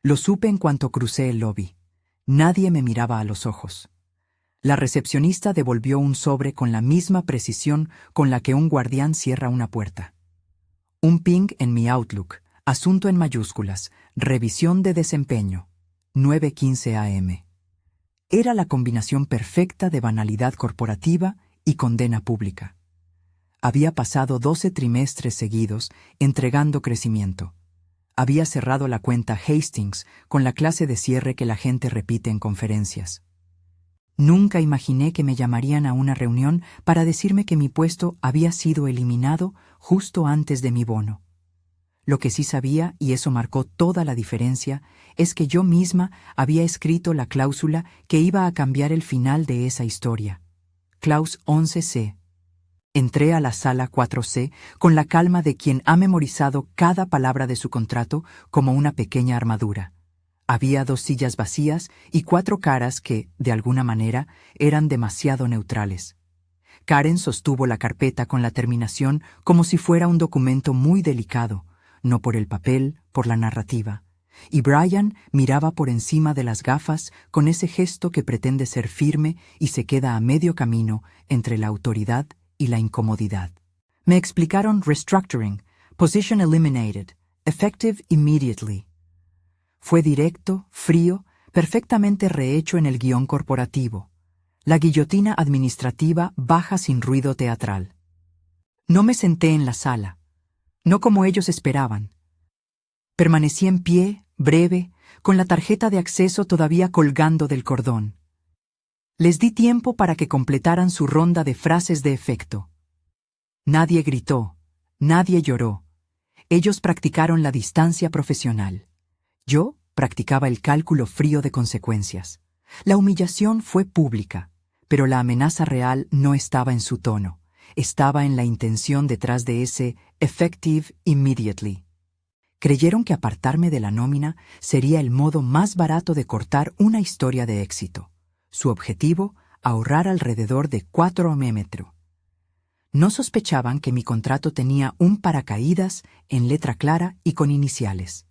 Lo supe en cuanto crucé el lobby. Nadie me miraba a los ojos. La recepcionista devolvió un sobre con la misma precisión con la que un guardián cierra una puerta. Un ping en mi Outlook, asunto en mayúsculas, revisión de desempeño, 9:15 a.m. Era la combinación perfecta de banalidad corporativa y condena pública. Había pasado 12 trimestres seguidos entregando crecimiento. Había cerrado la cuenta Hastings con la clase de cierre que la gente repite en conferencias. Nunca imaginé que me llamarían a una reunión para decirme que mi puesto había sido eliminado justo antes de mi bono. Lo que sí sabía, y eso marcó toda la diferencia, es que yo misma había escrito la cláusula que iba a cambiar el final de esa historia. Claus 11C. Entré a la sala 4C con la calma de quien ha memorizado cada palabra de su contrato como una pequeña armadura. Había 2 sillas vacías y 4 caras que, de alguna manera, eran demasiado neutrales. Karen sostuvo la carpeta con la terminación como si fuera un documento muy delicado, no por el papel, por la narrativa. Y Brian miraba por encima de las gafas con ese gesto que pretende ser firme y se queda a medio camino entre la autoridad y la incomodidad. Me explicaron restructuring, position eliminated, effective immediately. Fue directo, frío, perfectamente rehecho en el guión corporativo. La guillotina administrativa baja sin ruido teatral. No me senté en la sala, no como ellos esperaban. Permanecí en pie, breve, con la tarjeta de acceso todavía colgando del cordón. Les di tiempo para que completaran su ronda de frases de efecto. Nadie gritó, nadie lloró. Ellos practicaron la distancia profesional. Yo practicaba el cálculo frío de consecuencias. La humillación fue pública, pero la amenaza real no estaba en su tono, estaba en la intención detrás de ese effective immediately. Creyeron que apartarme de la nómina sería el modo más barato de cortar una historia de éxito. Su objetivo, ahorrar alrededor de 4 mm. No sospechaban que mi contrato tenía un paracaídas en letra clara y con iniciales.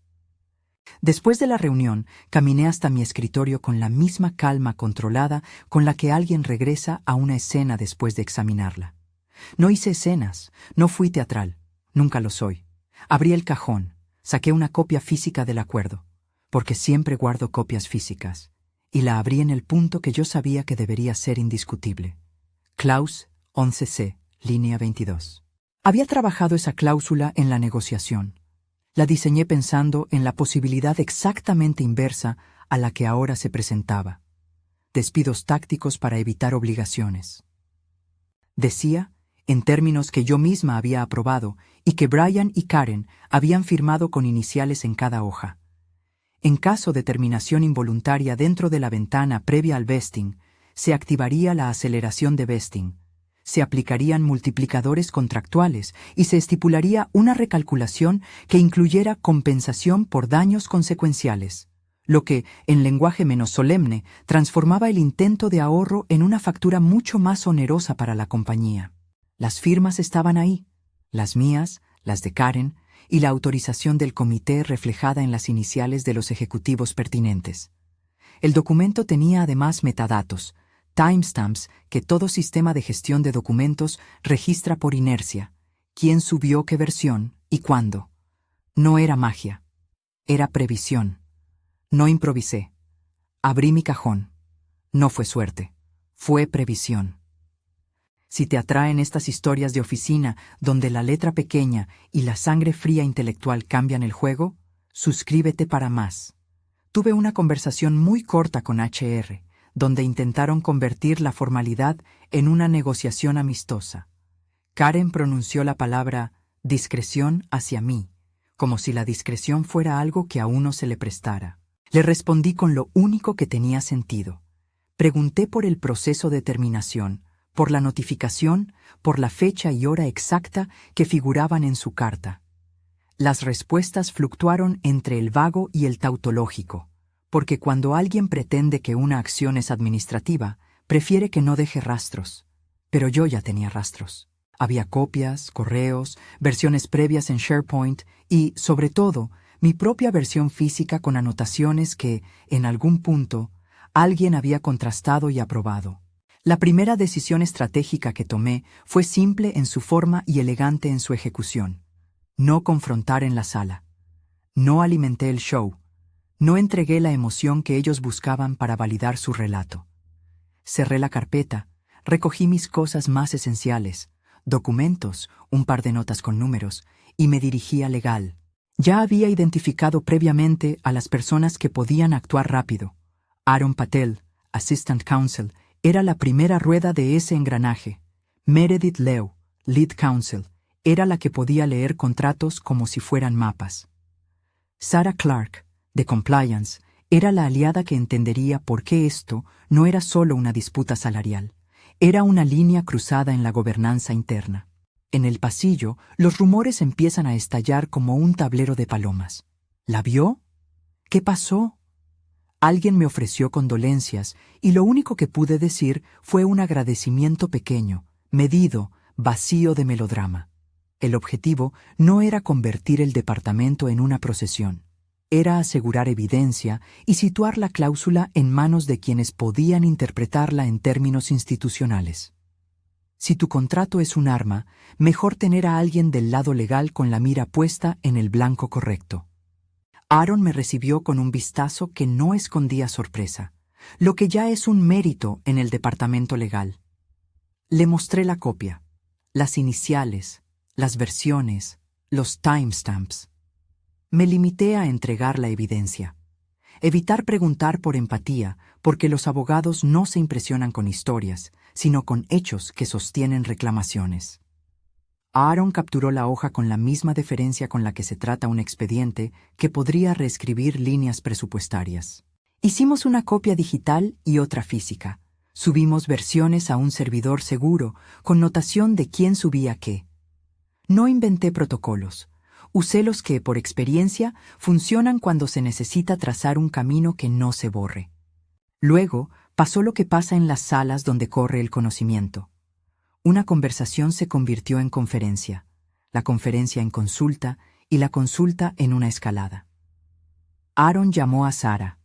Después de la reunión, caminé hasta mi escritorio con la misma calma controlada con la que alguien regresa a una escena después de examinarla. No hice escenas, no fui teatral, nunca lo soy. Abrí el cajón, saqué una copia física del acuerdo, porque siempre guardo copias físicas, y la abrí en el punto que yo sabía que debería ser indiscutible. Claus 11C, línea 22. Había trabajado esa cláusula en la negociación. La diseñé pensando en la posibilidad exactamente inversa a la que ahora se presentaba. Despidos tácticos para evitar obligaciones. Decía, en términos que yo misma había aprobado y que Brian y Karen habían firmado con iniciales en cada hoja. En caso de terminación involuntaria dentro de la ventana previa al vesting, se activaría la aceleración de vesting. Se aplicarían multiplicadores contractuales y se estipularía una recalculación que incluyera compensación por daños consecuenciales, lo que, en lenguaje menos solemne, transformaba el intento de ahorro en una factura mucho más onerosa para la compañía. Las firmas estaban ahí, las mías, las de Karen, y la autorización del comité reflejada en las iniciales de los ejecutivos pertinentes. El documento tenía además metadatos, timestamps que todo sistema de gestión de documentos registra por inercia, quién subió qué versión y cuándo. No era magia, era previsión. No improvisé. Abrí mi cajón. No fue suerte, fue previsión. Si te atraen estas historias de oficina donde la letra pequeña y la sangre fría intelectual cambian el juego, suscríbete para más. Tuve una conversación muy corta con HR, donde intentaron convertir la formalidad en una negociación amistosa. Karen pronunció la palabra discreción hacia mí, como si la discreción fuera algo que a uno se le prestara. Le respondí con lo único que tenía sentido. Pregunté por el proceso de terminación, por la notificación, por la fecha y hora exacta que figuraban en su carta. Las respuestas fluctuaron entre el vago y el tautológico, porque cuando alguien pretende que una acción es administrativa, prefiere que no deje rastros. Pero yo ya tenía rastros. Había copias, correos, versiones previas en SharePoint y, sobre todo, mi propia versión física con anotaciones que, en algún punto, alguien había contrastado y aprobado. La primera decisión estratégica que tomé fue simple en su forma y elegante en su ejecución. No confrontar en la sala. No alimenté el show. No entregué la emoción que ellos buscaban para validar su relato. Cerré la carpeta, recogí mis cosas más esenciales, documentos, un par de notas con números, y me dirigí a legal. Ya había identificado previamente a las personas que podían actuar rápido. Aaron Patel, Assistant Counsel, era la primera rueda de ese engranaje. Meredith Leo, Lead Counsel, era la que podía leer contratos como si fueran mapas. Sarah Clark, de Compliance, era la aliada que entendería por qué esto no era solo una disputa salarial. Era una línea cruzada en la gobernanza interna. En el pasillo, los rumores empiezan a estallar como un tablero de palomas. ¿La vio? ¿Qué pasó? Alguien me ofreció condolencias y lo único que pude decir fue un agradecimiento pequeño, medido, vacío de melodrama. El objetivo no era convertir el departamento en una procesión. Era asegurar evidencia y situar la cláusula en manos de quienes podían interpretarla en términos institucionales. Si tu contrato es un arma, mejor tener a alguien del lado legal con la mira puesta en el blanco correcto. Aaron me recibió con un vistazo que no escondía sorpresa, lo que ya es un mérito en el departamento legal. Le mostré la copia, las iniciales, las versiones, los timestamps. Me limité a entregar la evidencia. Evitar preguntar por empatía, porque los abogados no se impresionan con historias, sino con hechos que sostienen reclamaciones. Aaron capturó la hoja con la misma deferencia con la que se trata un expediente que podría reescribir líneas presupuestarias. Hicimos una copia digital y otra física. Subimos versiones a un servidor seguro, con notación de quién subía qué. No inventé protocolos. Usé los que, por experiencia, funcionan cuando se necesita trazar un camino que no se borre. Luego, pasó lo que pasa en las salas donde corre el conocimiento. Una conversación se convirtió en conferencia, la conferencia en consulta y la consulta en una escalada. Aaron llamó a Sarah.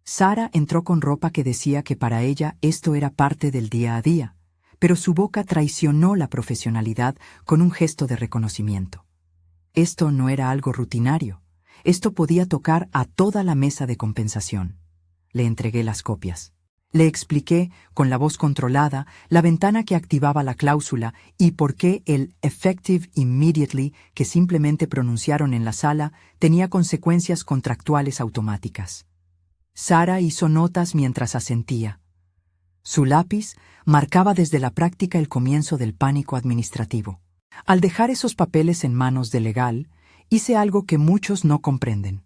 Sarah entró con ropa que decía que para ella esto era parte del día a día, pero su boca traicionó la profesionalidad con un gesto de reconocimiento. Esto no era algo rutinario. Esto podía tocar a toda la mesa de compensación. Le entregué las copias. Le expliqué, con la voz controlada, la ventana que activaba la cláusula y por qué el effective immediately que simplemente pronunciaron en la sala tenía consecuencias contractuales automáticas. Sarah hizo notas mientras asentía. Su lápiz marcaba desde la práctica el comienzo del pánico administrativo. Al dejar esos papeles en manos del legal, hice algo que muchos no comprenden.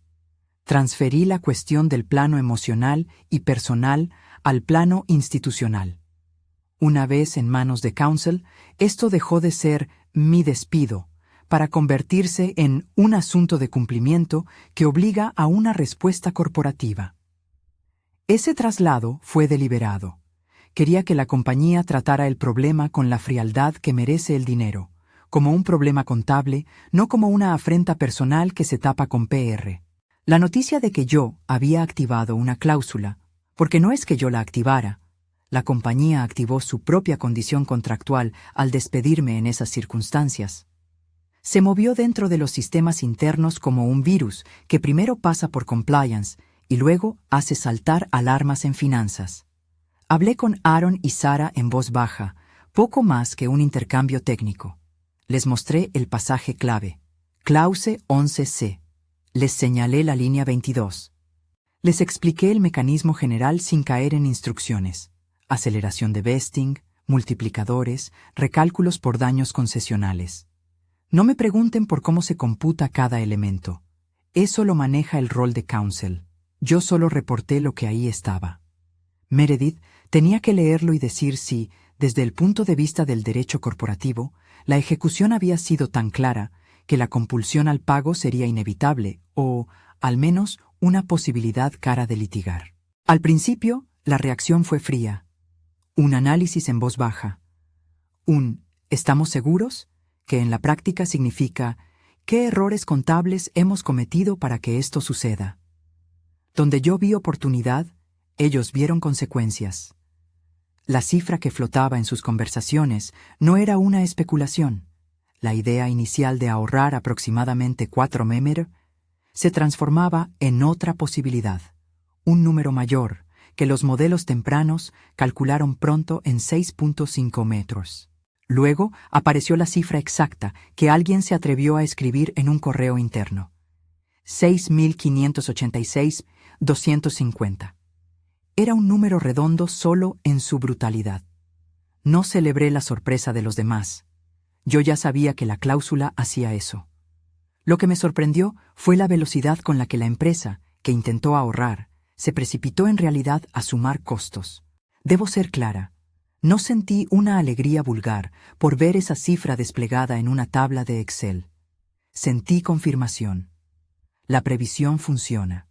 Transferí la cuestión del plano emocional y personal al plano institucional. Una vez en manos de Counsel, esto dejó de ser mi despido para convertirse en un asunto de cumplimiento que obliga a una respuesta corporativa. Ese traslado fue deliberado. Quería que la compañía tratara el problema con la frialdad que merece el dinero, como un problema contable, no como una afrenta personal que se tapa con PR. La noticia de que yo había activado una cláusula, porque no es que yo la activara, la compañía activó su propia condición contractual al despedirme en esas circunstancias. Se movió dentro de los sistemas internos como un virus que primero pasa por compliance y luego hace saltar alarmas en finanzas. Hablé con Aaron y Sarah en voz baja, poco más que un intercambio técnico. Les mostré el pasaje clave, Clause 11C. Les señalé la línea 22. Les expliqué el mecanismo general sin caer en instrucciones. Aceleración de vesting, multiplicadores, recálculos por daños concesionales. No me pregunten por cómo se computa cada elemento. Eso lo maneja el rol de counsel. Yo solo reporté lo que ahí estaba. Meredith tenía que leerlo y decir si, desde el punto de vista del derecho corporativo, la ejecución había sido tan clara que la compulsión al pago sería inevitable o, al menos, una posibilidad cara de litigar. Al principio, la reacción fue fría. Un análisis en voz baja. ¿Estamos seguros?, que en la práctica significa ¿Qué errores contables hemos cometido para que esto suceda? Donde yo vi oportunidad, ellos vieron consecuencias. La cifra que flotaba en sus conversaciones no era una especulación. La idea inicial de ahorrar aproximadamente 4 Mmer se transformaba en otra posibilidad, un número mayor, que los modelos tempranos calcularon pronto en 6.5 metros. Luego apareció la cifra exacta que alguien se atrevió a escribir en un correo interno. 6.586.250. Era un número redondo solo en su brutalidad. No celebré la sorpresa de los demás. Yo ya sabía que la cláusula hacía eso. Lo que me sorprendió fue la velocidad con la que la empresa, que intentó ahorrar, se precipitó en realidad a sumar costos. Debo ser clara. No sentí una alegría vulgar por ver esa cifra desplegada en una tabla de Excel. Sentí confirmación. La previsión funciona.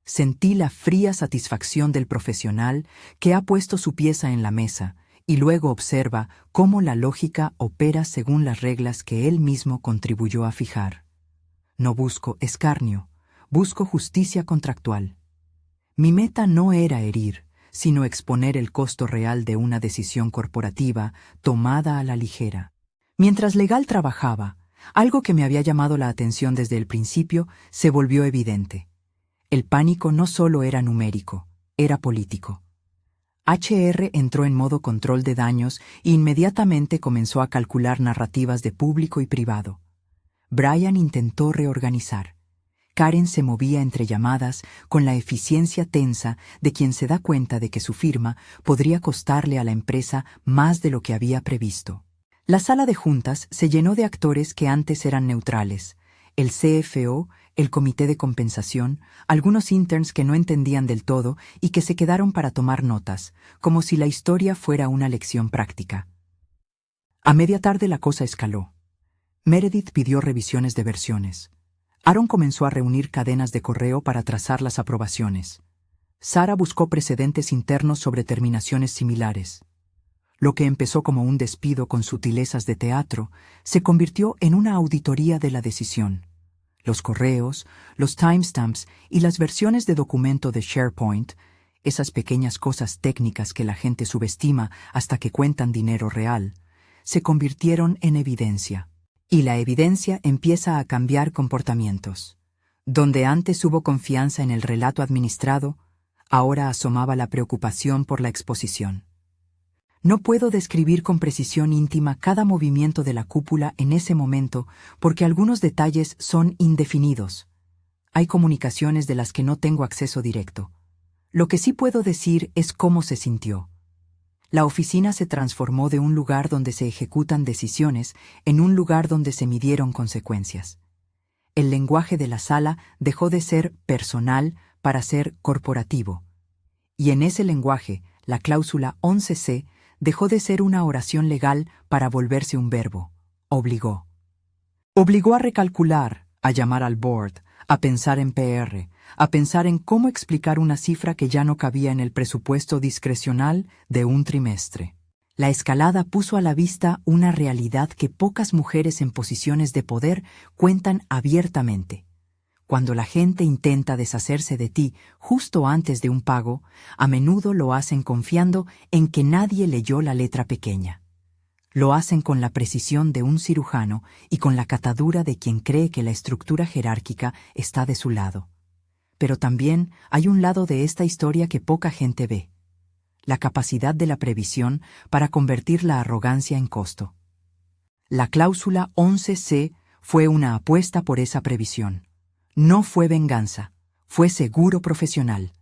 Sentí la fría satisfacción del profesional que ha puesto su pieza en la mesa y luego observa cómo la lógica opera según las reglas que él mismo contribuyó a fijar. No busco escarnio, busco justicia contractual. Mi meta no era herir, sino exponer el costo real de una decisión corporativa tomada a la ligera. Mientras Legal trabajaba, algo que me había llamado la atención desde el principio se volvió evidente. El pánico no solo era numérico, era político. HR entró en modo control de daños e inmediatamente comenzó a calcular narrativas de público y privado. Brian intentó reorganizar. Karen se movía entre llamadas con la eficiencia tensa de quien se da cuenta de que su firma podría costarle a la empresa más de lo que había previsto. La sala de juntas se llenó de actores que antes eran neutrales. El CFO, el comité de compensación, algunos interns que no entendían del todo y que se quedaron para tomar notas, como si la historia fuera una lección práctica. A media tarde la cosa escaló. Meredith pidió revisiones de versiones. Aaron comenzó a reunir cadenas de correo para trazar las aprobaciones. Sara buscó precedentes internos sobre terminaciones similares. Lo que empezó como un despido con sutilezas de teatro se convirtió en una auditoría de la decisión. Los correos, los timestamps y las versiones de documento de SharePoint, esas pequeñas cosas técnicas que la gente subestima hasta que cuentan dinero real, se convirtieron en evidencia. Y la evidencia empieza a cambiar comportamientos. Donde antes hubo confianza en el relato administrado, ahora asomaba la preocupación por la exposición. No puedo describir con precisión íntima cada movimiento de la cúpula en ese momento porque algunos detalles son indefinidos. Hay comunicaciones de las que no tengo acceso directo. Lo que sí puedo decir es cómo se sintió. La oficina se transformó de un lugar donde se ejecutan decisiones en un lugar donde se midieron consecuencias. El lenguaje de la sala dejó de ser personal para ser corporativo. Y en ese lenguaje, la cláusula 11C dejó de ser una oración legal para volverse un verbo. Obligó. Obligó a recalcular, a llamar al board, a pensar en PR, a pensar en cómo explicar una cifra que ya no cabía en el presupuesto discrecional de un trimestre. La escalada puso a la vista una realidad que pocas mujeres en posiciones de poder cuentan abiertamente. Cuando la gente intenta deshacerse de ti justo antes de un pago, a menudo lo hacen confiando en que nadie leyó la letra pequeña. Lo hacen con la precisión de un cirujano y con la catadura de quien cree que la estructura jerárquica está de su lado. Pero también hay un lado de esta historia que poca gente ve: la capacidad de la previsión para convertir la arrogancia en costo. La cláusula 11C fue una apuesta por esa previsión. No fue venganza, fue seguro profesional.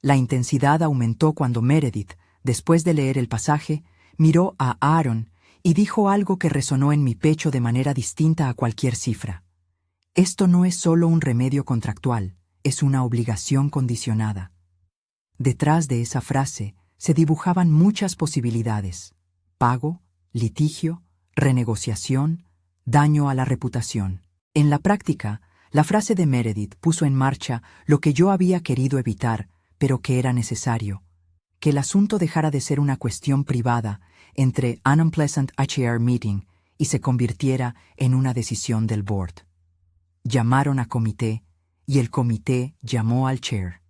La intensidad aumentó cuando Meredith, después de leer el pasaje, miró a Aaron y dijo algo que resonó en mi pecho de manera distinta a cualquier cifra. Esto no es solo un remedio contractual, es una obligación condicionada. Detrás de esa frase se dibujaban muchas posibilidades: pago, litigio, renegociación, daño a la reputación. En la práctica, la frase de Meredith puso en marcha lo que yo había querido evitar, pero que era necesario: que el asunto dejara de ser una cuestión privada entre An Unpleasant HR Meeting y se convirtiera en una decisión del board. Llamaron a comité y el comité llamó al chair.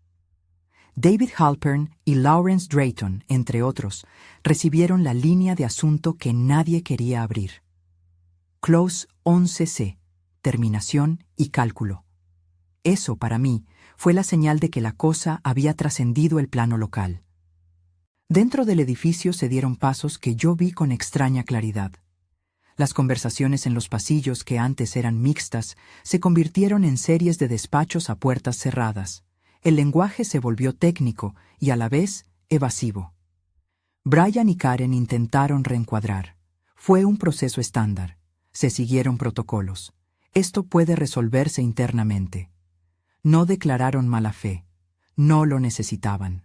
David Halpern y Lawrence Drayton, entre otros, recibieron la línea de asunto que nadie quería abrir. Clause 11C, terminación y cálculo. Eso, para mí, fue la señal de que la cosa había trascendido el plano local. Dentro del edificio se dieron pasos que yo vi con extraña claridad. Las conversaciones en los pasillos, que antes eran mixtas, se convirtieron en series de despachos a puertas cerradas. El lenguaje se volvió técnico y a la vez evasivo. Brian y Karen intentaron reencuadrar. Fue un proceso estándar. Se siguieron protocolos. Esto puede resolverse internamente. No declararon mala fe. No lo necesitaban.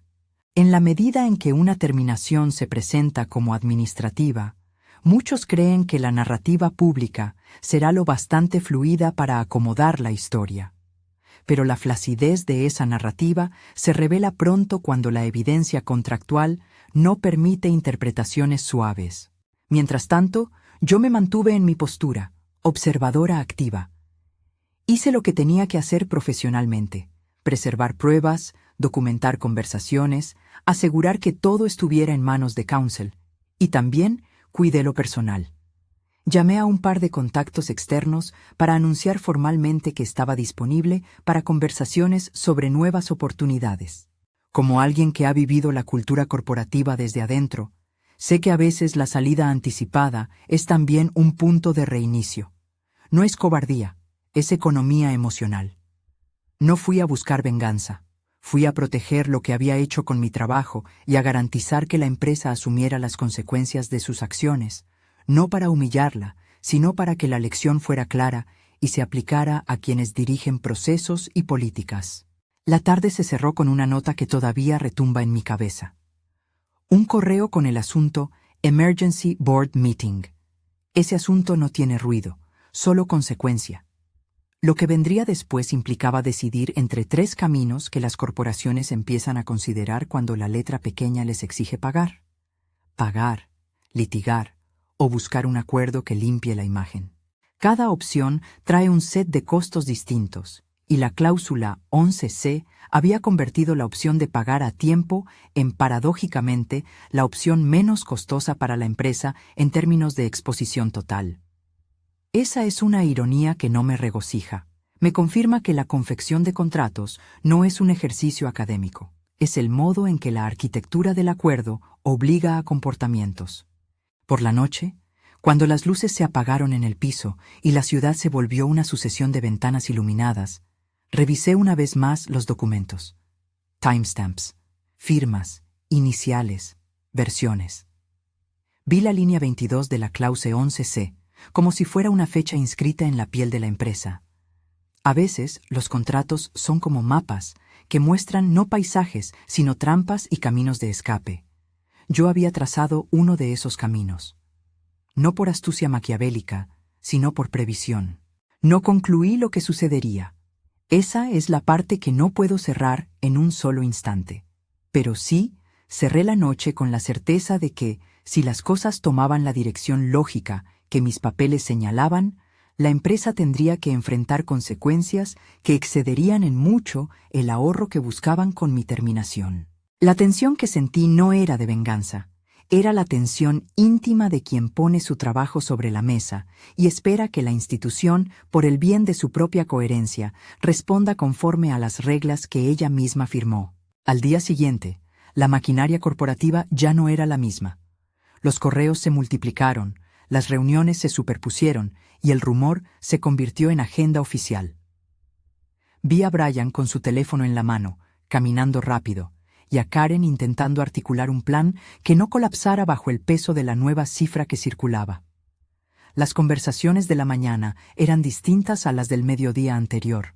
En la medida en que una terminación se presenta como administrativa, muchos creen que la narrativa pública será lo bastante fluida para acomodar la historia. Pero la flacidez de esa narrativa se revela pronto cuando la evidencia contractual no permite interpretaciones suaves. Mientras tanto, yo me mantuve en mi postura, observadora activa. Hice lo que tenía que hacer profesionalmente: preservar pruebas, documentar conversaciones, asegurar que todo estuviera en manos de Counsel, y también cuidé lo personal. Llamé a un par de contactos externos para anunciar formalmente que estaba disponible para conversaciones sobre nuevas oportunidades. Como alguien que ha vivido la cultura corporativa desde adentro, sé que a veces la salida anticipada es también un punto de reinicio. No es cobardía, es economía emocional. No fui a buscar venganza. Fui a proteger lo que había hecho con mi trabajo y a garantizar que la empresa asumiera las consecuencias de sus acciones, no para humillarla, sino para que la lección fuera clara y se aplicara a quienes dirigen procesos y políticas. La tarde se cerró con una nota que todavía retumba en mi cabeza. Un correo con el asunto Emergency Board Meeting. Ese asunto no tiene ruido, solo consecuencia. Lo que vendría después implicaba decidir entre 3 caminos que las corporaciones empiezan a considerar cuando la letra pequeña les exige pagar. Pagar, litigar o buscar un acuerdo que limpie la imagen. Cada opción trae un set de costos distintos, y la cláusula 11C había convertido la opción de pagar a tiempo en, paradójicamente, la opción menos costosa para la empresa en términos de exposición total. Esa es una ironía que no me regocija. Me confirma que la confección de contratos no es un ejercicio académico. Es el modo en que la arquitectura del acuerdo obliga a comportamientos. Por la noche, cuando las luces se apagaron en el piso y la ciudad se volvió una sucesión de ventanas iluminadas, revisé una vez más los documentos. Timestamps, firmas, iniciales, versiones. Vi la línea 22 de la clause 11C, como si fuera una fecha inscrita en la piel de la empresa. A veces, los contratos son como mapas que muestran no paisajes, sino trampas y caminos de escape. Yo había trazado uno de esos caminos. No por astucia maquiavélica, sino por previsión. No concluí lo que sucedería. Esa es la parte que no puedo cerrar en un solo instante. Pero sí, cerré la noche con la certeza de que, si las cosas tomaban la dirección lógica que mis papeles señalaban, la empresa tendría que enfrentar consecuencias que excederían en mucho el ahorro que buscaban con mi terminación. La tensión que sentí no era de venganza, era la tensión íntima de quien pone su trabajo sobre la mesa y espera que la institución, por el bien de su propia coherencia, responda conforme a las reglas que ella misma firmó. Al día siguiente, la maquinaria corporativa ya no era la misma. Los correos se multiplicaron, las reuniones se superpusieron y el rumor se convirtió en agenda oficial. Vi a Brian con su teléfono en la mano, caminando rápido, y a Karen intentando articular un plan que no colapsara bajo el peso de la nueva cifra que circulaba. Las conversaciones de la mañana eran distintas a las del mediodía anterior.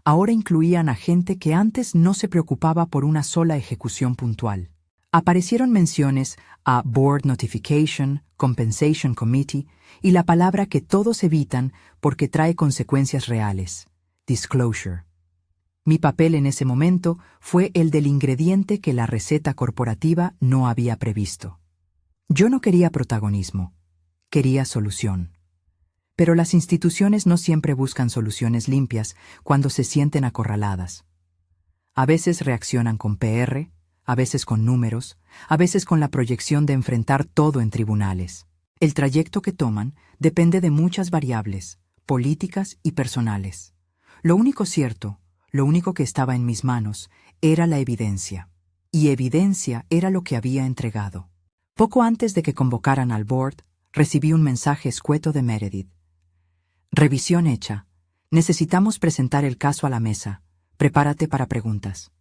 Ahora incluían a gente que antes no se preocupaba por una sola ejecución puntual. Aparecieron menciones a Board Notification, Compensation Committee y la palabra que todos evitan porque trae consecuencias reales: disclosure. Mi papel en ese momento fue el del ingrediente que la receta corporativa no había previsto. Yo no quería protagonismo, quería solución. Pero las instituciones no siempre buscan soluciones limpias cuando se sienten acorraladas. A veces reaccionan con PR, a veces con números, a veces con la proyección de enfrentar todo en tribunales. El trayecto que toman depende de muchas variables, políticas y personales. Lo único cierto, lo único que estaba en mis manos, era la evidencia. Y evidencia era lo que había entregado. Poco antes de que convocaran al board, recibí un mensaje escueto de Meredith. Revisión hecha. Necesitamos presentar el caso a la mesa. Prepárate para preguntas.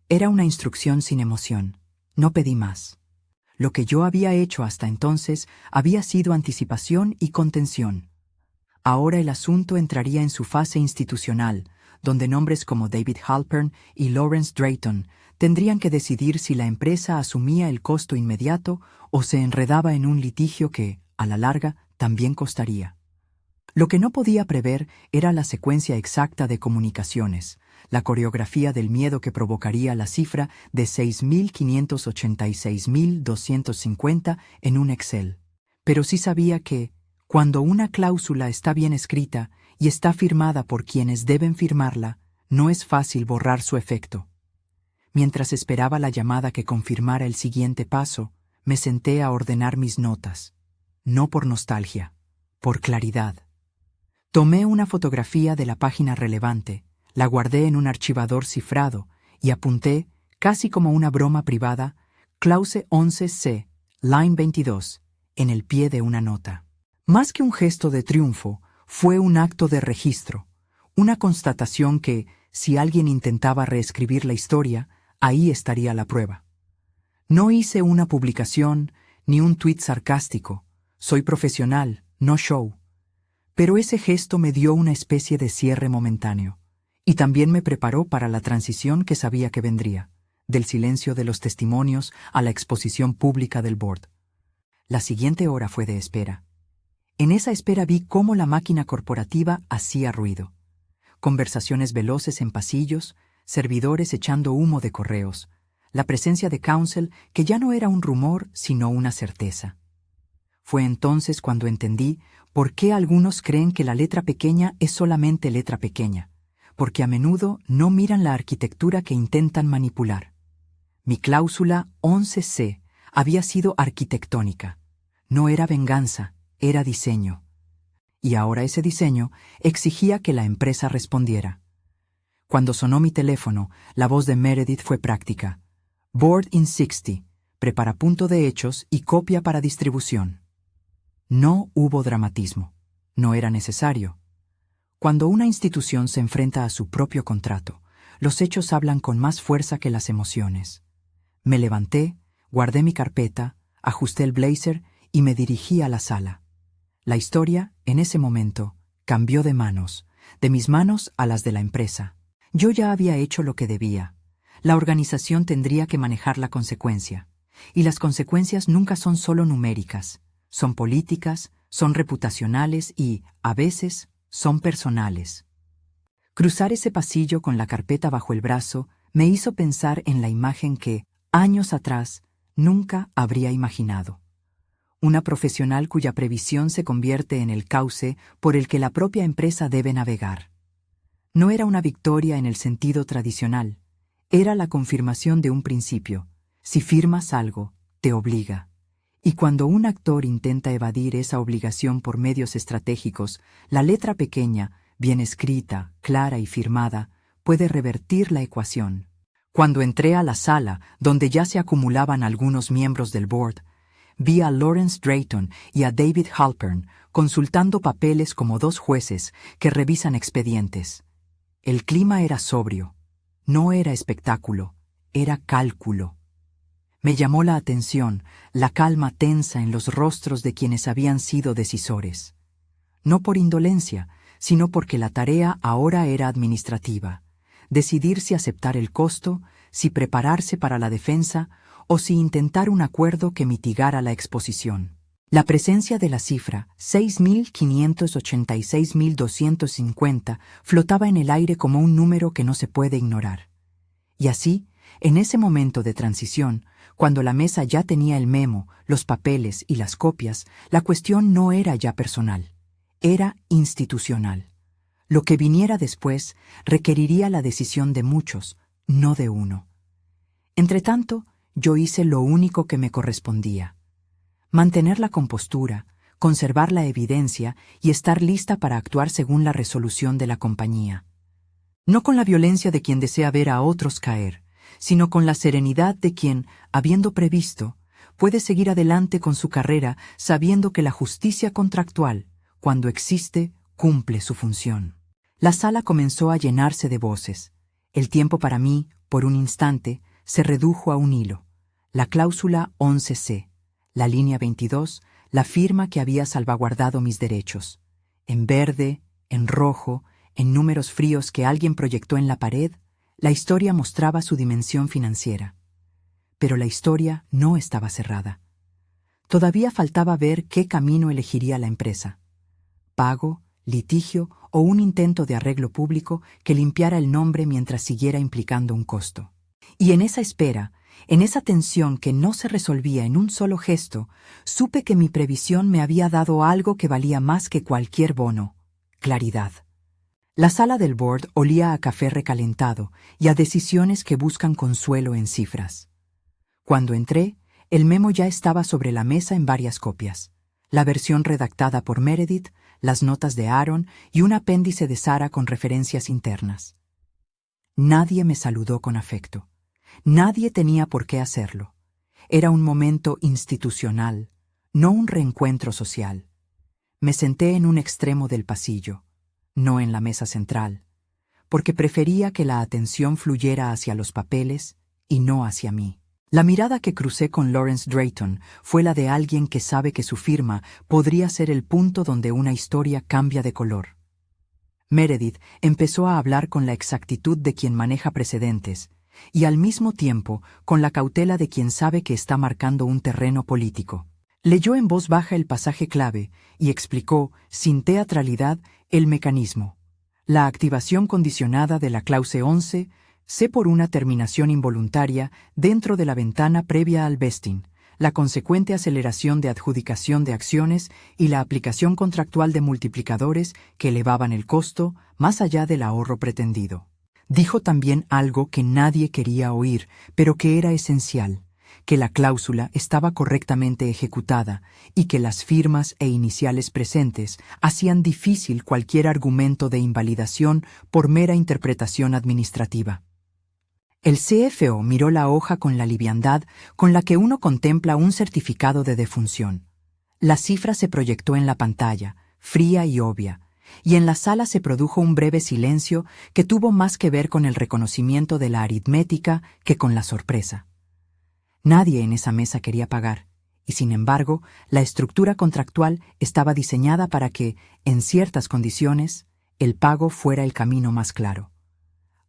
Era una instrucción sin emoción. No pedí más. Lo que yo había hecho hasta entonces había sido anticipación y contención. Ahora el asunto entraría en su fase institucional, donde nombres como David Halpern y Lawrence Drayton tendrían que decidir si la empresa asumía el costo inmediato o se enredaba en un litigio que, a la larga, también costaría. Lo que no podía prever era la secuencia exacta de comunicaciones, la coreografía del miedo que provocaría la cifra de 6.586.250 en un Excel. Pero sí sabía que, cuando una cláusula está bien escrita y está firmada por quienes deben firmarla, no es fácil borrar su efecto. Mientras esperaba la llamada que confirmara el siguiente paso, me senté a ordenar mis notas. No por nostalgia, por claridad. Tomé una fotografía de la página relevante, la guardé en un archivador cifrado y apunté, casi como una broma privada, Clause 11C, Line 22, en el pie de una nota. Más que un gesto de triunfo, fue un acto de registro, una constatación que, si alguien intentaba reescribir la historia, ahí estaría la prueba. No hice una publicación ni un tuit sarcástico. Soy profesional, no show. Pero ese gesto me dio una especie de cierre momentáneo, y también me preparó para la transición que sabía que vendría, del silencio de los testimonios a la exposición pública del board. La siguiente hora fue de espera. En esa espera vi cómo la máquina corporativa hacía ruido. Conversaciones veloces en pasillos, servidores echando humo de correos, la presencia de Counsel que ya no era un rumor sino una certeza. Fue entonces cuando entendí por qué algunos creen que la letra pequeña es solamente letra pequeña, porque a menudo no miran la arquitectura que intentan manipular. Mi cláusula 11C había sido arquitectónica. No era venganza, era diseño. Y ahora ese diseño exigía que la empresa respondiera. Cuando sonó mi teléfono, la voz de Meredith fue práctica. Board in 60, prepara punto de hechos y copia para distribución. No hubo dramatismo. No era necesario. Cuando una institución se enfrenta a su propio contrato, los hechos hablan con más fuerza que las emociones. Me levanté, guardé mi carpeta, ajusté el blazer y me dirigí a la sala. La historia, en ese momento, cambió de manos, de mis manos a las de la empresa. Yo ya había hecho lo que debía. La organización tendría que manejar la consecuencia. Y las consecuencias nunca son solo numéricas. Son políticas, son reputacionales y, a veces, son personales. Cruzar ese pasillo con la carpeta bajo el brazo me hizo pensar en la imagen que, años atrás, nunca habría imaginado. Una profesional cuya previsión se convierte en el cauce por el que la propia empresa debe navegar. No era una victoria en el sentido tradicional, era la confirmación de un principio. Si firmas algo, te obliga. Y cuando un actor intenta evadir esa obligación por medios estratégicos, la letra pequeña, bien escrita, clara y firmada, puede revertir la ecuación. Cuando entré a la sala, donde ya se acumulaban algunos miembros del board, vi a Lawrence Drayton y a David Halpern consultando papeles como dos jueces que revisan expedientes. El clima era sobrio. No era espectáculo, era cálculo. Me llamó la atención la calma tensa en los rostros de quienes habían sido decisores. No por indolencia, sino porque la tarea ahora era administrativa. Decidir si aceptar el costo, si prepararse para la defensa o si intentar un acuerdo que mitigara la exposición. La presencia de la cifra 6.586.250 flotaba en el aire como un número que no se puede ignorar. Y así, en ese momento de transición, cuando la mesa ya tenía el memo, los papeles y las copias, la cuestión no era ya personal. era institucional. Lo que viniera después requeriría la decisión de muchos, no de uno. Entretanto, yo hice lo único que me correspondía: mantener la compostura, conservar la evidencia y estar lista para actuar según la resolución de la compañía. No con la violencia de quien desea ver a otros caer, sino con la serenidad de quien, habiendo previsto, puede seguir adelante con su carrera sabiendo que la justicia contractual, cuando existe, cumple su función. La sala comenzó a llenarse de voces. El tiempo para mí, por un instante, se redujo a un hilo. La cláusula 11C, la línea 22, la firma que había salvaguardado mis derechos. En verde, en rojo, en números fríos que alguien proyectó en la pared, la historia mostraba su dimensión financiera. Pero la historia no estaba cerrada. Todavía faltaba ver qué camino elegiría la empresa: pago, litigio o un intento de arreglo público que limpiara el nombre mientras siguiera implicando un costo. Y en esa espera, en esa tensión que no se resolvía en un solo gesto, supe que mi previsión me había dado algo que valía más que cualquier bono: claridad. La sala del board olía a café recalentado y a decisiones que buscan consuelo en cifras. Cuando entré, el memo ya estaba sobre la mesa en varias copias: la versión redactada por Meredith, las notas de Aaron y un apéndice de Sarah con referencias internas. Nadie me saludó con afecto. Nadie tenía por qué hacerlo. Era un momento institucional, no un reencuentro social. Me senté en un extremo del pasillo, no en la mesa central, porque prefería que la atención fluyera hacia los papeles y no hacia mí. La mirada que crucé con Lawrence Drayton fue la de alguien que sabe que su firma podría ser el punto donde una historia cambia de color. Meredith empezó a hablar con la exactitud de quien maneja precedentes y al mismo tiempo con la cautela de quien sabe que está marcando un terreno político. Leyó en voz baja el pasaje clave y explicó, sin teatralidad, el mecanismo: la activación condicionada de la clause 11, C por una terminación involuntaria dentro de la ventana previa al vesting, la consecuente aceleración de adjudicación de acciones y la aplicación contractual de multiplicadores que elevaban el costo más allá del ahorro pretendido. Dijo también algo que nadie quería oír, pero que era esencial: que la cláusula estaba correctamente ejecutada y que las firmas e iniciales presentes hacían difícil cualquier argumento de invalidación por mera interpretación administrativa. El CFO miró la hoja con la liviandad con la que uno contempla un certificado de defunción. La cifra se proyectó en la pantalla, fría y obvia, y en la sala se produjo un breve silencio que tuvo más que ver con el reconocimiento de la aritmética que con la sorpresa. Nadie en esa mesa quería pagar, y sin embargo, la estructura contractual estaba diseñada para que, en ciertas condiciones, el pago fuera el camino más claro.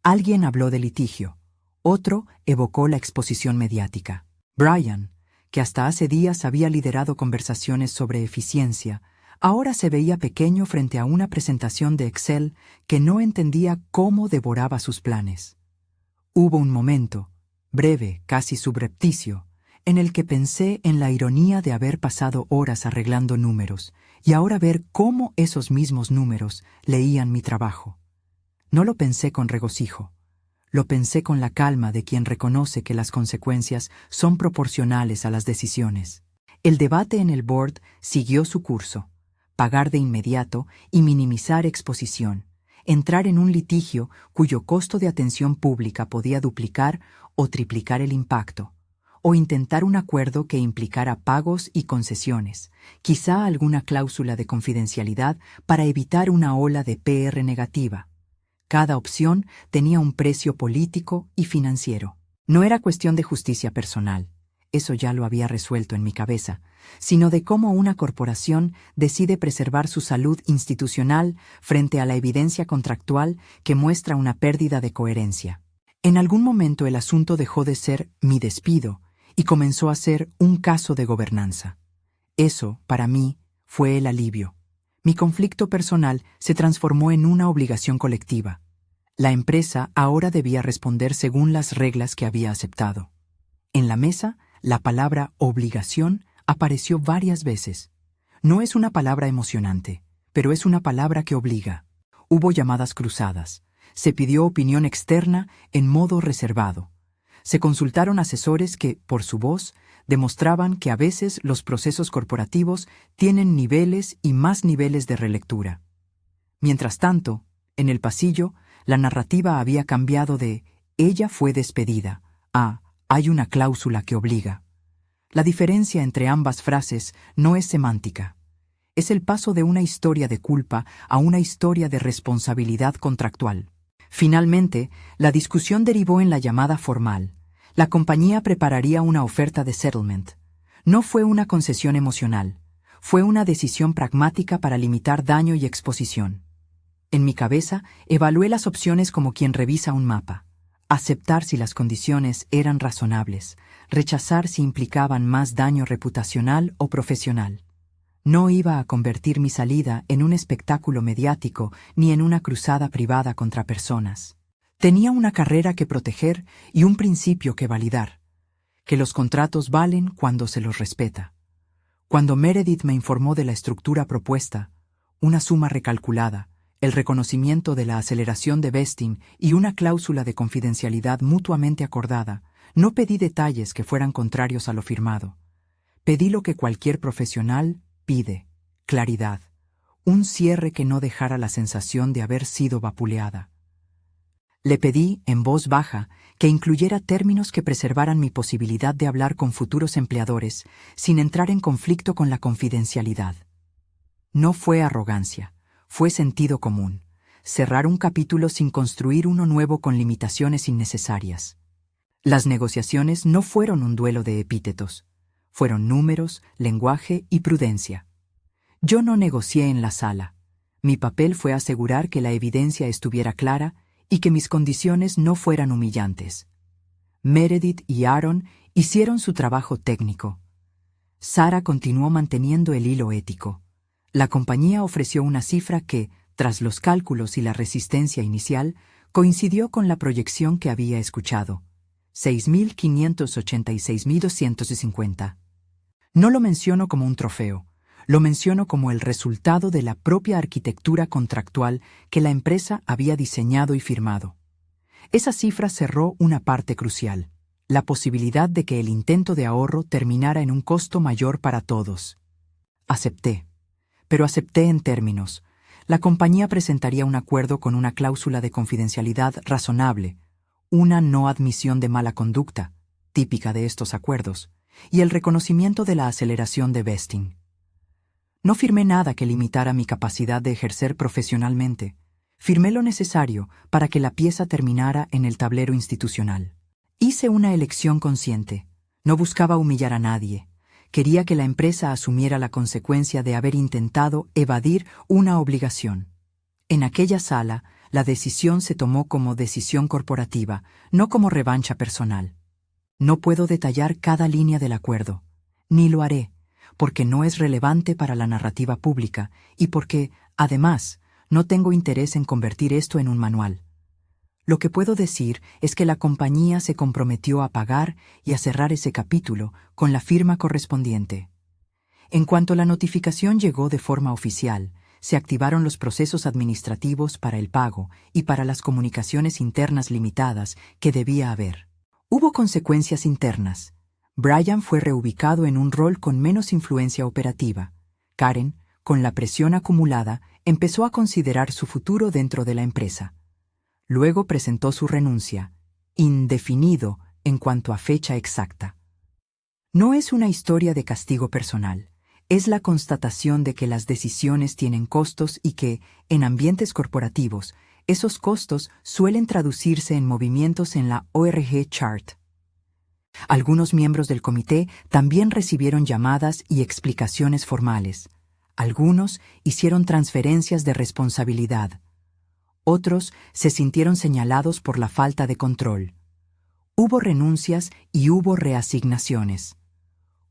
Alguien habló de litigio. Otro evocó la exposición mediática. Brian, que hasta hace días había liderado conversaciones sobre eficiencia, ahora se veía pequeño frente a una presentación de Excel que no entendía cómo devoraba sus planes. Hubo un momento, breve, casi subrepticio, en el que pensé en la ironía de haber pasado horas arreglando números y ahora ver cómo esos mismos números leían mi trabajo. No lo pensé con regocijo. Lo pensé con la calma de quien reconoce que las consecuencias son proporcionales a las decisiones. El debate en el board siguió su curso: pagar de inmediato y minimizar exposición, entrar en un litigio cuyo costo de atención pública podía duplicar o triplicar el impacto, o intentar un acuerdo que implicara pagos y concesiones, quizá alguna cláusula de confidencialidad para evitar una ola de PR negativa. Cada opción tenía un precio político y financiero. No era cuestión de justicia personal, eso ya lo había resuelto en mi cabeza, sino de cómo una corporación decide preservar su salud institucional frente a la evidencia contractual que muestra una pérdida de coherencia. En algún momento el asunto dejó de ser mi despido y comenzó a ser un caso de gobernanza. Eso, para mí, fue el alivio. Mi conflicto personal se transformó en una obligación colectiva. La empresa ahora debía responder según las reglas que había aceptado. En la mesa, la palabra obligación apareció varias veces. No es una palabra emocionante, pero es una palabra que obliga. Hubo llamadas cruzadas. Se pidió opinión externa en modo reservado. Se consultaron asesores que, por su voz, demostraban que a veces los procesos corporativos tienen niveles y más niveles de relectura. Mientras tanto, en el pasillo, la narrativa había cambiado de «ella fue despedida» a «hay una cláusula que obliga». La diferencia entre ambas frases no es semántica. Es el paso de una historia de culpa a una historia de responsabilidad contractual. Finalmente, la discusión derivó en la llamada formal. La compañía prepararía una oferta de settlement. No fue una concesión emocional, fue una decisión pragmática para limitar daño y exposición. En mi cabeza, evalué las opciones como quien revisa un mapa. Aceptar si las condiciones eran razonables, rechazar si implicaban más daño reputacional o profesional. No iba a convertir mi salida en un espectáculo mediático ni en una cruzada privada contra personas. Tenía una carrera que proteger y un principio que validar, que los contratos valen cuando se los respeta. Cuando Meredith me informó de la estructura propuesta, una suma recalculada, el reconocimiento de la aceleración de vesting y una cláusula de confidencialidad mutuamente acordada, no pedí detalles que fueran contrarios a lo firmado. Pedí lo que cualquier profesional pide: claridad, un cierre que no dejara la sensación de haber sido vapuleada. Le pedí, en voz baja, que incluyera términos que preservaran mi posibilidad de hablar con futuros empleadores sin entrar en conflicto con la confidencialidad. No fue arrogancia, fue sentido común, cerrar un capítulo sin construir uno nuevo con limitaciones innecesarias. Las negociaciones no fueron un duelo de epítetos. Fueron números, lenguaje y prudencia. Yo no negocié en la sala. Mi papel fue asegurar que la evidencia estuviera clara y que mis condiciones no fueran humillantes. Meredith y Aaron hicieron su trabajo técnico. Sarah continuó manteniendo el hilo ético. La compañía ofreció una cifra que, tras los cálculos y la resistencia inicial, coincidió con la proyección que había escuchado: 6.586.250. No lo menciono como un trofeo, lo menciono como el resultado de la propia arquitectura contractual que la empresa había diseñado y firmado. Esa cifra cerró una parte crucial: la posibilidad de que el intento de ahorro terminara en un costo mayor para todos. Acepté, pero acepté en términos. La compañía presentaría un acuerdo con una cláusula de confidencialidad razonable, una no admisión de mala conducta, típica de estos acuerdos, y el reconocimiento de la aceleración de vesting. No firmé nada que limitara mi capacidad de ejercer profesionalmente. Firmé lo necesario para que la pieza terminara en el tablero institucional. Hice una elección consciente. No buscaba humillar a nadie. Quería que la empresa asumiera la consecuencia de haber intentado evadir una obligación. En aquella sala, la decisión se tomó como decisión corporativa, no como revancha personal. No puedo detallar cada línea del acuerdo, ni lo haré, porque no es relevante para la narrativa pública y porque, además, no tengo interés en convertir esto en un manual. Lo que puedo decir es que la compañía se comprometió a pagar y a cerrar ese capítulo con la firma correspondiente. En cuanto la notificación llegó de forma oficial, se activaron los procesos administrativos para el pago y para las comunicaciones internas limitadas que debía haber. Hubo consecuencias internas. Brian fue reubicado en un rol con menos influencia operativa. Karen, con la presión acumulada, empezó a considerar su futuro dentro de la empresa. Luego presentó su renuncia, indefinido en cuanto a fecha exacta. No es una historia de castigo personal. Es la constatación de que las decisiones tienen costos y que, en ambientes corporativos, esos costos suelen traducirse en movimientos en la org chart. Algunos miembros del comité también recibieron llamadas y explicaciones formales. Algunos hicieron transferencias de responsabilidad. Otros se sintieron señalados por la falta de control. Hubo renuncias y hubo reasignaciones.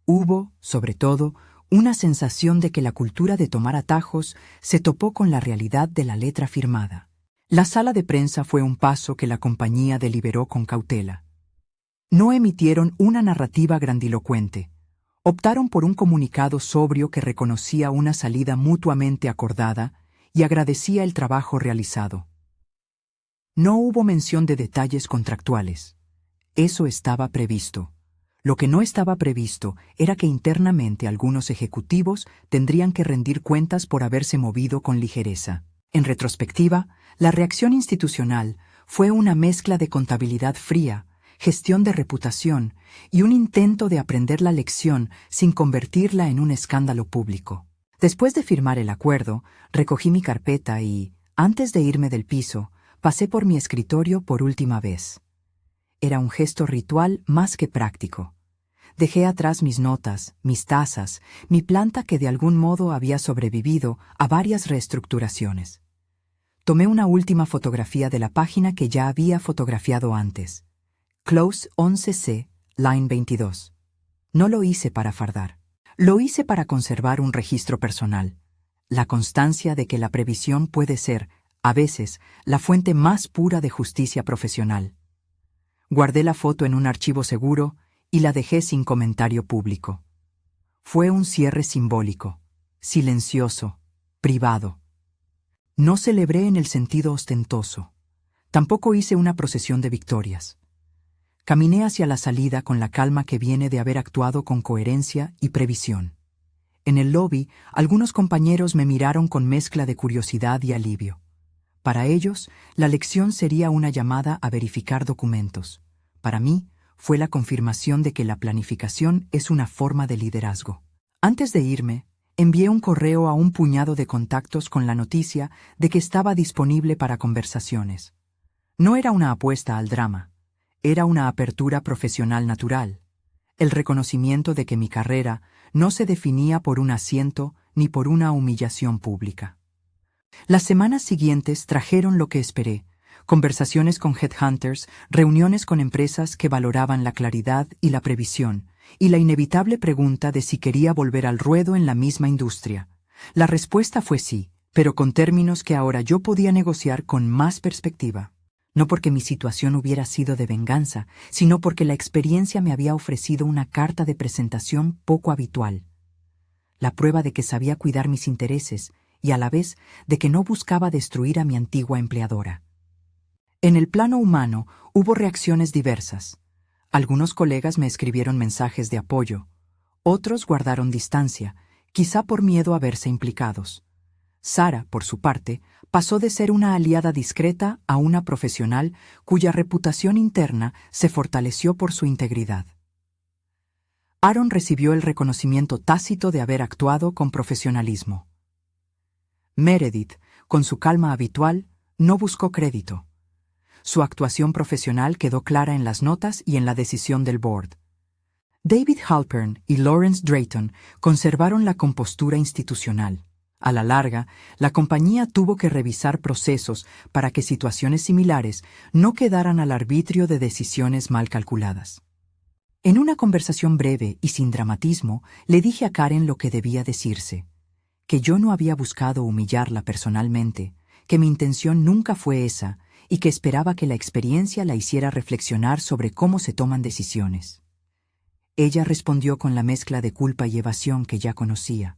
Hubo, sobre todo, una sensación de que la cultura de tomar atajos se topó con la realidad de la letra firmada. La sala de prensa fue un paso que la compañía deliberó con cautela. No emitieron una narrativa grandilocuente. Optaron por un comunicado sobrio que reconocía una salida mutuamente acordada y agradecía el trabajo realizado. No hubo mención de detalles contractuales. Eso estaba previsto. Lo que no estaba previsto era que internamente algunos ejecutivos tendrían que rendir cuentas por haberse movido con ligereza. En retrospectiva, la reacción institucional fue una mezcla de contabilidad fría, gestión de reputación y un intento de aprender la lección sin convertirla en un escándalo público. Después de firmar el acuerdo, recogí mi carpeta y, antes de irme del piso, pasé por mi escritorio por última vez. Era un gesto ritual más que práctico. Dejé atrás mis notas, mis tazas, mi planta que de algún modo había sobrevivido a varias reestructuraciones. Tomé una última fotografía de la página que ya había fotografiado antes. Close 11C, line 22. No lo hice para fardar. Lo hice para conservar un registro personal. La constancia de que la previsión puede ser, a veces, la fuente más pura de justicia profesional. Guardé la foto en un archivo seguro y la dejé sin comentario público. Fue un cierre simbólico, silencioso, privado. No celebré en el sentido ostentoso. Tampoco hice una procesión de victorias. Caminé hacia la salida con la calma que viene de haber actuado con coherencia y previsión. En el lobby, algunos compañeros me miraron con mezcla de curiosidad y alivio. Para ellos, la lección sería una llamada a verificar documentos. Para mí, fue la confirmación de que la planificación es una forma de liderazgo. Antes de irme, envié un correo a un puñado de contactos con la noticia de que estaba disponible para conversaciones. No era una apuesta al drama. Era una apertura profesional natural, el reconocimiento de que mi carrera no se definía por un asiento ni por una humillación pública. Las semanas siguientes trajeron lo que esperé: conversaciones con headhunters, reuniones con empresas que valoraban la claridad y la previsión, y la inevitable pregunta de si quería volver al ruedo en la misma industria. La respuesta fue sí, pero con términos que ahora yo podía negociar con más perspectiva. No porque mi situación hubiera sido de venganza, sino porque la experiencia me había ofrecido una carta de presentación poco habitual. La prueba de que sabía cuidar mis intereses y a la vez de que no buscaba destruir a mi antigua empleadora. En el plano humano hubo reacciones diversas. Algunos colegas me escribieron mensajes de apoyo. Otros guardaron distancia, quizá por miedo a verse implicados. Sara, por su parte, pasó de ser una aliada discreta a una profesional cuya reputación interna se fortaleció por su integridad. Aaron recibió el reconocimiento tácito de haber actuado con profesionalismo. Meredith, con su calma habitual, no buscó crédito. Su actuación profesional quedó clara en las notas y en la decisión del board. David Halpern y Lawrence Drayton conservaron la compostura institucional. A la larga, la compañía tuvo que revisar procesos para que situaciones similares no quedaran al arbitrio de decisiones mal calculadas. En una conversación breve y sin dramatismo, le dije a Karen lo que debía decirse: que yo no había buscado humillarla personalmente, que mi intención nunca fue esa y que esperaba que la experiencia la hiciera reflexionar sobre cómo se toman decisiones. Ella respondió con la mezcla de culpa y evasión que ya conocía.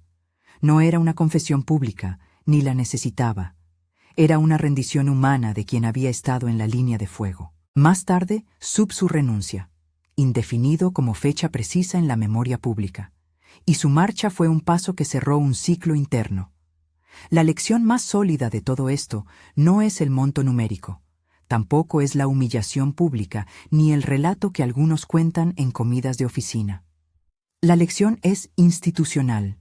No era una confesión pública, ni la necesitaba. Era una rendición humana de quien había estado en la línea de fuego. Más tarde, supo su renuncia, indefinido como fecha precisa en la memoria pública, y su marcha fue un paso que cerró un ciclo interno. La lección más sólida de todo esto no es el monto numérico, tampoco es la humillación pública, ni el relato que algunos cuentan en comidas de oficina. La lección es institucional.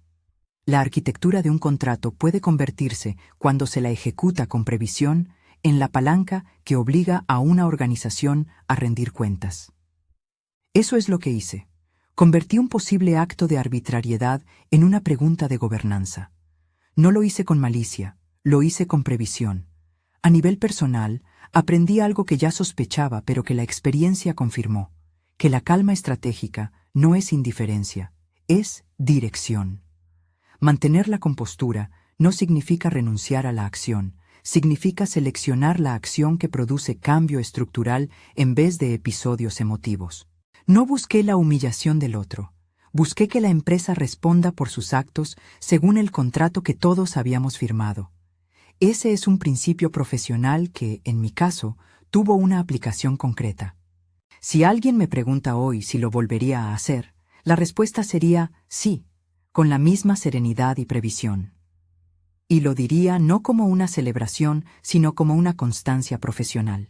La arquitectura de un contrato puede convertirse, cuando se la ejecuta con previsión, en la palanca que obliga a una organización a rendir cuentas. Eso es lo que hice. Convertí un posible acto de arbitrariedad en una pregunta de gobernanza. No lo hice con malicia, lo hice con previsión. A nivel personal, aprendí algo que ya sospechaba, pero que la experiencia confirmó: que la calma estratégica no es indiferencia, es dirección. Mantener la compostura no significa renunciar a la acción, significa seleccionar la acción que produce cambio estructural en vez de episodios emotivos. No busqué la humillación del otro, Busqué que la empresa responda por sus actos según el contrato que todos habíamos firmado. Ese es un principio profesional que, en mi caso, tuvo una aplicación concreta. Si alguien me pregunta hoy si lo volvería a hacer, la respuesta sería sí, con la misma serenidad y previsión. Y lo diría no como una celebración, sino como una constancia profesional.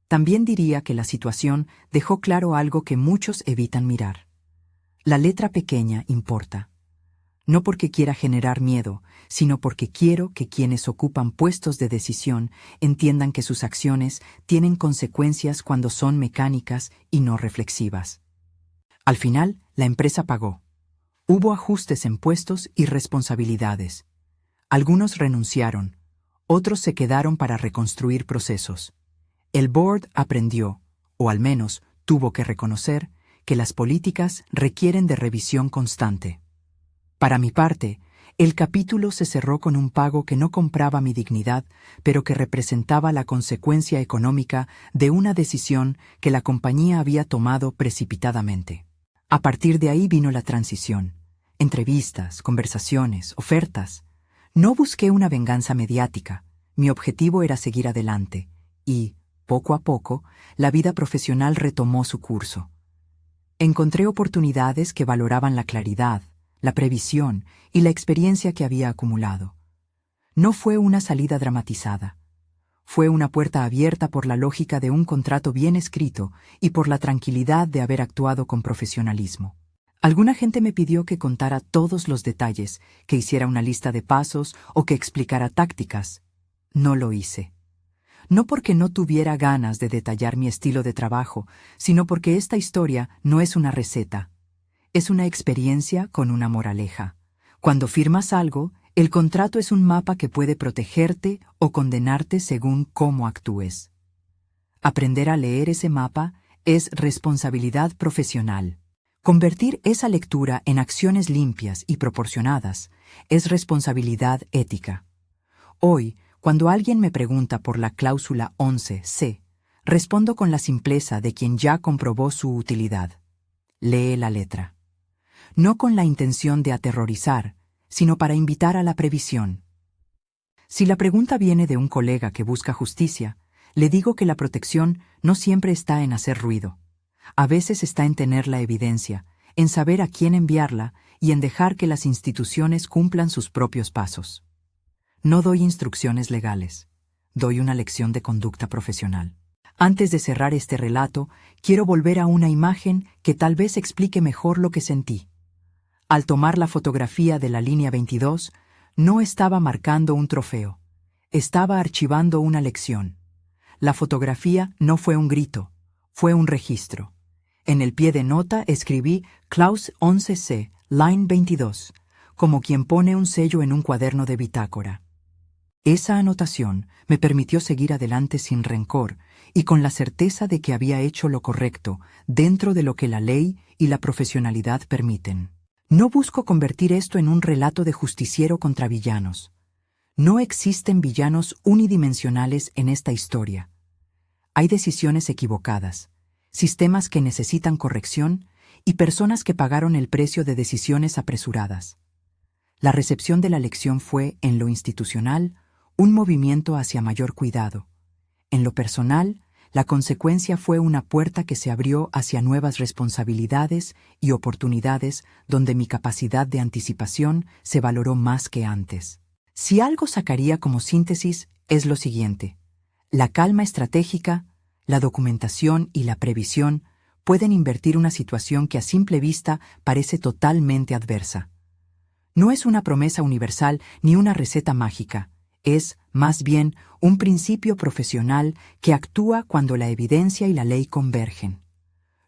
También diría que la situación dejó claro algo que muchos evitan mirar. La letra pequeña importa. No porque quiera generar miedo, sino porque quiero que quienes ocupan puestos de decisión entiendan que sus acciones tienen consecuencias cuando son mecánicas y no reflexivas. Al final, la empresa pagó. Hubo ajustes en puestos y responsabilidades. Algunos renunciaron, otros se quedaron para reconstruir procesos. El board aprendió, o al menos tuvo que reconocer, que las políticas requieren de revisión constante. Para mi parte, el capítulo se cerró con un pago que no compraba mi dignidad, pero que representaba la consecuencia económica de una decisión que la compañía había tomado precipitadamente. A partir de ahí vino la transición. Entrevistas, conversaciones, ofertas. No busqué una venganza mediática. Mi objetivo era seguir adelante. Y, poco a poco, la vida profesional retomó su curso. Encontré oportunidades que valoraban la claridad, la previsión y la experiencia que había acumulado. No fue una salida dramatizada. Fue una puerta abierta por la lógica de un contrato bien escrito y por la tranquilidad de haber actuado con profesionalismo. Alguna gente me pidió que contara todos los detalles, que hiciera una lista de pasos o que explicara tácticas. No lo hice. No porque no tuviera ganas de detallar mi estilo de trabajo, sino porque esta historia no es una receta. Es una experiencia con una moraleja. Cuando firmas algo, el contrato es un mapa que puede protegerte o condenarte según cómo actúes. Aprender a leer ese mapa es responsabilidad profesional. Convertir esa lectura en acciones limpias y proporcionadas es responsabilidad ética. Hoy, cuando alguien me pregunta por la cláusula 11C, respondo con la simpleza de quien ya comprobó su utilidad. Lee la letra. No con la intención de aterrorizar, sino para invitar a la previsión. Si la pregunta viene de un colega que busca justicia, le digo que la protección no siempre está en hacer ruido. A veces está en tener la evidencia, en saber a quién enviarla y en dejar que las instituciones cumplan sus propios pasos. No doy instrucciones legales, doy una lección de conducta profesional. Antes de cerrar este relato, quiero volver a una imagen que tal vez explique mejor lo que sentí. Al tomar la fotografía de la línea 22, no estaba marcando un trofeo, estaba archivando una lección. La fotografía no fue un grito, fue un registro. En el pie de nota escribí Clause 11C, line 22, como quien pone un sello en un cuaderno de bitácora. Esa anotación me permitió seguir adelante sin rencor y con la certeza de que había hecho lo correcto dentro de lo que la ley y la profesionalidad permiten. No busco convertir esto en un relato de justiciero contra villanos. No existen villanos unidimensionales en esta historia. Hay decisiones equivocadas, sistemas que necesitan corrección y personas que pagaron el precio de decisiones apresuradas. La recepción de la lección fue, en lo institucional, un movimiento hacia mayor cuidado. En lo personal, la consecuencia fue una puerta que se abrió hacia nuevas responsabilidades y oportunidades donde mi capacidad de anticipación se valoró más que antes. Si algo sacaría como síntesis es lo siguiente: la calma estratégica, la documentación y la previsión pueden invertir una situación que a simple vista parece totalmente adversa. No es una promesa universal ni una receta mágica. Es, más bien, un principio profesional que actúa cuando la evidencia y la ley convergen.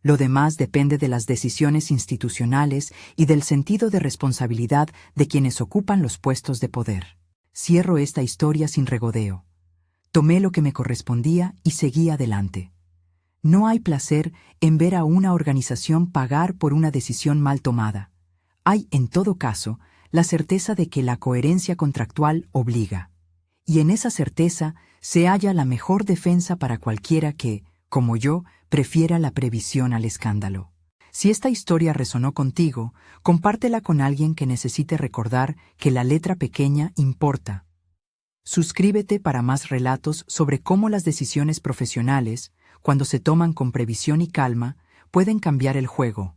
Lo demás depende de las decisiones institucionales y del sentido de responsabilidad de quienes ocupan los puestos de poder. Cierro esta historia sin regodeo. Tomé lo que me correspondía y seguí adelante. No hay placer en ver a una organización pagar por una decisión mal tomada. Hay, en todo caso, la certeza de que la coherencia contractual obliga. Y en esa certeza se halla la mejor defensa para cualquiera que, como yo, prefiera la previsión al escándalo. Si esta historia resonó contigo, compártela con alguien que necesite recordar que la letra pequeña importa. Suscríbete para más relatos sobre cómo las decisiones profesionales, cuando se toman con previsión y calma, pueden cambiar el juego.